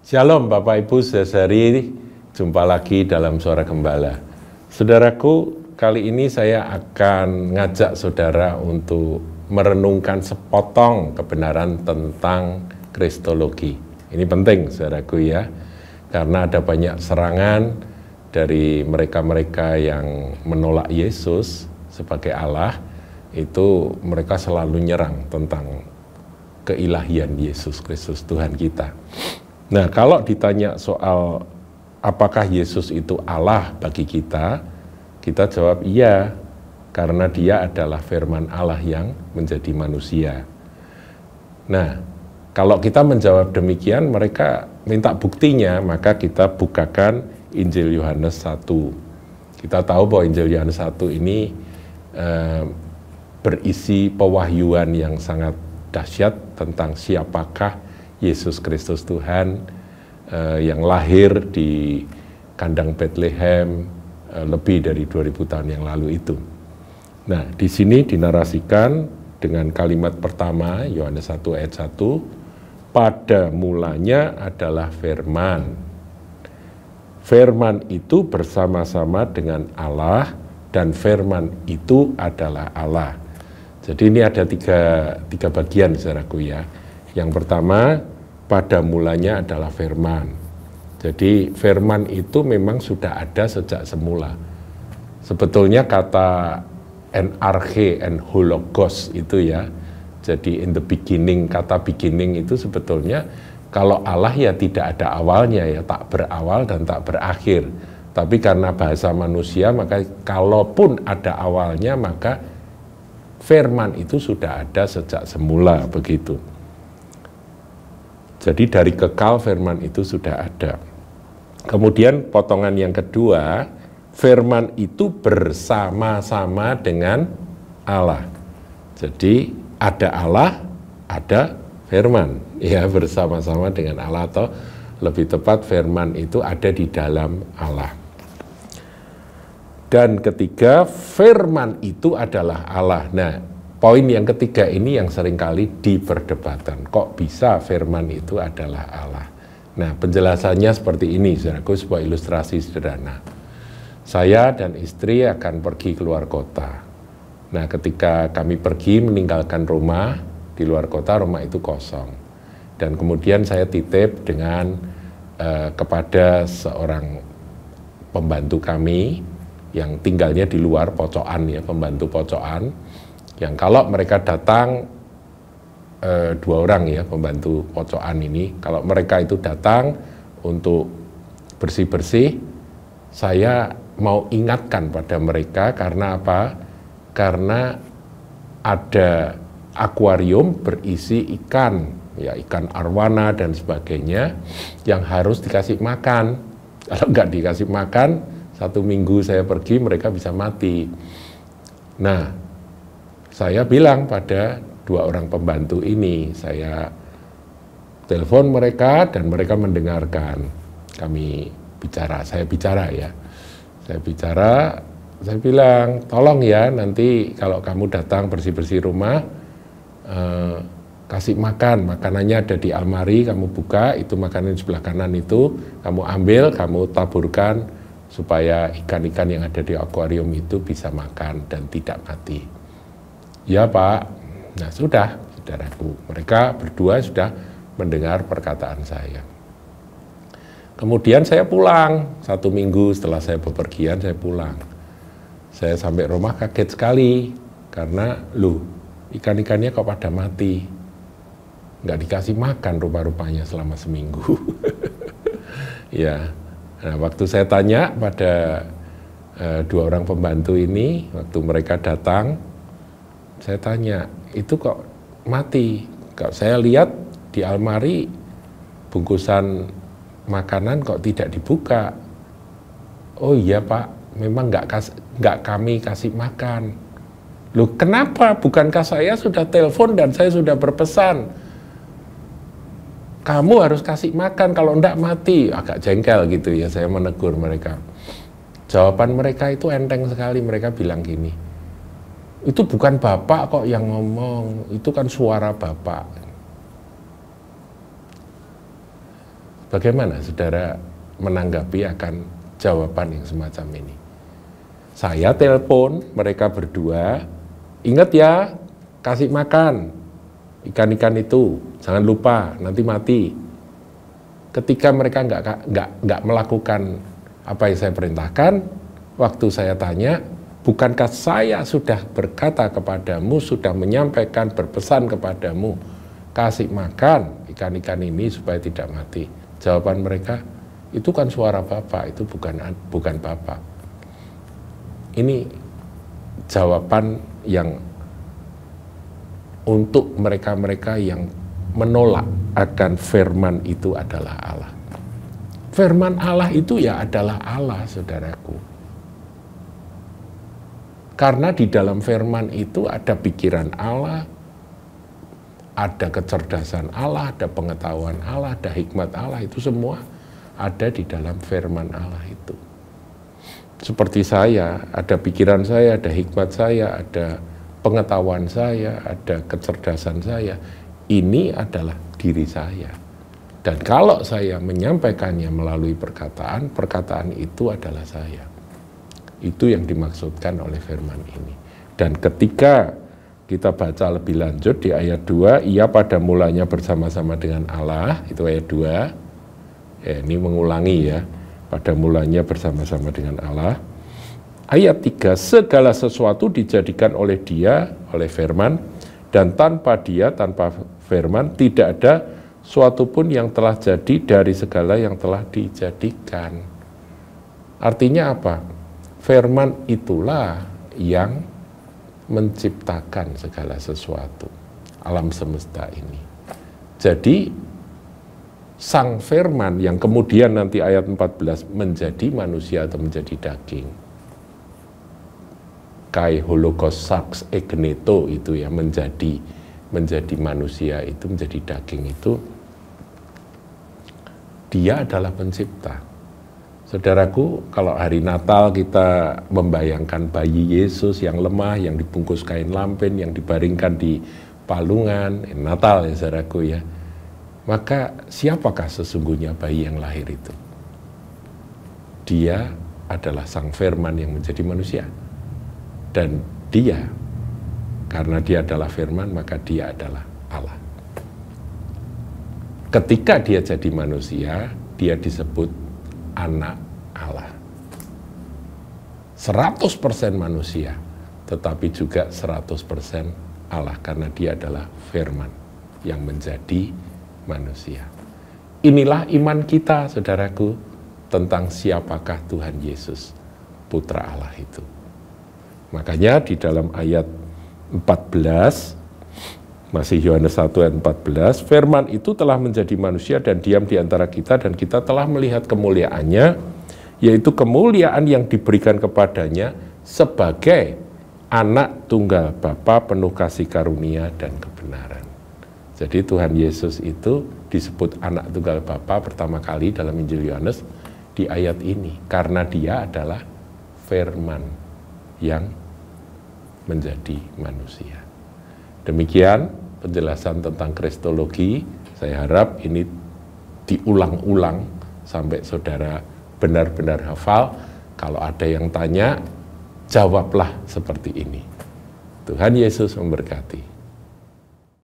Shalom Bapak Ibu saudari, jumpa lagi dalam Suara Gembala. Saudaraku, kali ini saya akan ngajak saudara untuk merenungkan sepotong kebenaran tentang Kristologi. Ini penting saudaraku ya, karena ada banyak serangan dari mereka-mereka yang menolak Yesus sebagai Allah. Itu mereka selalu nyerang tentang keilahian Yesus Kristus Tuhan kita. Nah, kalau ditanya soal apakah Yesus itu Allah bagi kita jawab iya, karena dia adalah firman Allah yang menjadi manusia. Nah, kalau kita menjawab demikian, mereka minta buktinya, maka kita bukakan Injil Yohanes 1. Kita tahu bahwa Injil Yohanes 1 ini berisi pewahyuan yang sangat dahsyat tentang siapakah Yesus Kristus Tuhan yang lahir di kandang Bethlehem lebih dari 2000 tahun yang lalu itu. Nah, di sini dinarasikan dengan kalimat pertama, Yohanes 1 ayat 1, pada mulanya adalah firman. Firman itu bersama-sama dengan Allah, dan firman itu adalah Allah. Jadi ini ada tiga bagian saudaraku ya. Yang pertama, pada mulanya adalah firman. Jadi firman itu memang sudah ada sejak semula. Sebetulnya kata enarche, enhologos itu ya. Jadi in the beginning, kata beginning itu sebetulnya kalau Allah ya tidak ada awalnya ya, tak berawal dan tak berakhir. Tapi karena bahasa manusia, maka kalaupun ada awalnya, maka firman itu sudah ada sejak semula, begitu. Jadi dari kekal firman itu sudah ada. Kemudian potongan yang kedua, firman itu bersama-sama dengan Allah. Jadi ada Allah, ada firman. Ya, bersama-sama dengan Allah, atau lebih tepat firman itu ada di dalam Allah. Dan ketiga, firman itu adalah Allah. Nah, poin yang ketiga ini yang seringkali diperdebatkan. Kok bisa firman itu adalah Allah? Nah, penjelasannya seperti ini, saudaraku, sebuah ilustrasi sederhana. Saya dan istri akan pergi keluar kota. Nah, ketika kami pergi meninggalkan rumah di luar kota, rumah itu kosong. Dan kemudian saya titip dengan kepada seorang pembantu kami yang tinggalnya di luar pocokan ya, pembantu pocokan. Yang kalau mereka datang, dua orang ya pembantu pocokan ini, kalau mereka itu datang untuk bersih-bersih, saya mau ingatkan pada mereka. Karena apa? Karena ada akuarium berisi ikan, ya ikan arwana dan sebagainya, yang harus dikasih makan. Kalau nggak dikasih makan, 1 minggu saya pergi mereka bisa mati. Nah, saya bilang pada dua orang pembantu ini, saya telepon mereka dan mereka mendengarkan. Kami bicara, saya bicara ya. Saya bilang, tolong ya nanti kalau kamu datang bersih-bersih rumah, kasih makan. Makanannya ada di almari, kamu buka, itu makanan di sebelah kanan itu, kamu ambil, kamu taburkan, supaya ikan-ikan yang ada di akuarium itu bisa makan dan tidak mati. Ya Pak. Nah sudah, saudaraku, mereka berdua sudah mendengar perkataan saya. Kemudian saya pulang, 1 minggu setelah saya bepergian, saya pulang. Saya sampai rumah kaget sekali, karena ikan-ikannya kok pada mati. Nggak dikasih makan rupa-rupanya selama seminggu. Ya, nah waktu saya tanya pada dua orang pembantu ini, waktu mereka datang, saya tanya, itu kok mati? Kalau saya lihat di almari bungkusan makanan kok tidak dibuka. Oh iya Pak, memang nggak kami kasih makan. Loh kenapa? Bukankah saya sudah telepon dan saya sudah berpesan? Kamu harus kasih makan, kalau enggak mati. Agak jengkel gitu ya, saya menegur mereka. Jawaban mereka itu enteng sekali, mereka bilang gini, itu bukan Bapak kok yang ngomong, itu kan suara Bapak. Bagaimana saudara menanggapi akan jawaban yang semacam ini? Saya telepon mereka berdua, ingat ya, kasih makan ikan-ikan itu, jangan lupa, nanti mati. Ketika mereka nggak melakukan apa yang saya perintahkan, waktu saya tanya, bukankah saya sudah berkata kepadamu, sudah menyampaikan, berpesan kepadamu, kasih makan ikan-ikan ini supaya tidak mati. Jawaban mereka, itu kan suara Bapak, itu bukan Bapak. Ini jawaban yang untuk mereka-mereka yang menolak akan firman itu adalah Allah. Firman Allah itu ya adalah Allah, saudaraku. Karena di dalam firman itu ada pikiran Allah, ada kecerdasan Allah, ada pengetahuan Allah, ada hikmat Allah, itu semua ada di dalam firman Allah itu. Seperti saya, ada pikiran saya, ada hikmat saya, ada pengetahuan saya, ada kecerdasan saya. Ini adalah diri saya. Dan kalau saya menyampaikannya melalui perkataan, perkataan itu adalah saya. Itu yang dimaksudkan oleh firman ini. Dan ketika kita baca lebih lanjut di ayat 2, ia pada mulanya bersama-sama dengan Allah, itu ayat 2. Ini mengulangi ya. Pada mulanya bersama-sama dengan Allah. Ayat 3, segala sesuatu dijadikan oleh Dia, oleh firman, dan tanpa Dia, tanpa firman, tidak ada suatu pun yang telah jadi dari segala yang telah dijadikan. Artinya apa? Firman itulah yang menciptakan segala sesuatu, alam semesta ini. Jadi, Sang Firman yang kemudian nanti ayat 14 menjadi manusia atau menjadi daging. Kai holokos sax egneto itu ya, menjadi manusia itu, menjadi daging itu, dia adalah pencipta. Saudaraku, kalau hari Natal kita membayangkan bayi Yesus yang lemah, yang dibungkus kain lampen, yang dibaringkan di palungan, Natal ya saudaraku ya. Maka siapakah sesungguhnya bayi yang lahir itu? Dia adalah Sang Firman yang menjadi manusia. Dan dia, karena dia adalah firman, maka dia adalah Allah. Ketika dia jadi manusia, dia disebut anak Allah. 100% manusia, tetapi juga 100% Allah, karena dia adalah firman yang menjadi manusia. Inilah iman kita, saudaraku, tentang siapakah Tuhan Yesus, Putra Allah itu. Makanya di dalam ayat 14, masih Yohanes 1 ayat 14, firman itu telah menjadi manusia dan diam di antara kita, dan kita telah melihat kemuliaannya, yaitu kemuliaan yang diberikan kepadanya sebagai anak tunggal Bapa penuh kasih karunia dan kebenaran. Jadi Tuhan Yesus itu disebut anak tunggal Bapa pertama kali dalam Injil Yohanes di ayat ini, karena dia adalah firman yang menjadi manusia. Demikian penjelasan tentang kristologi. Saya harap ini diulang-ulang sampai saudara benar-benar hafal. Kalau ada yang tanya, jawablah seperti ini. Tuhan Yesus memberkati.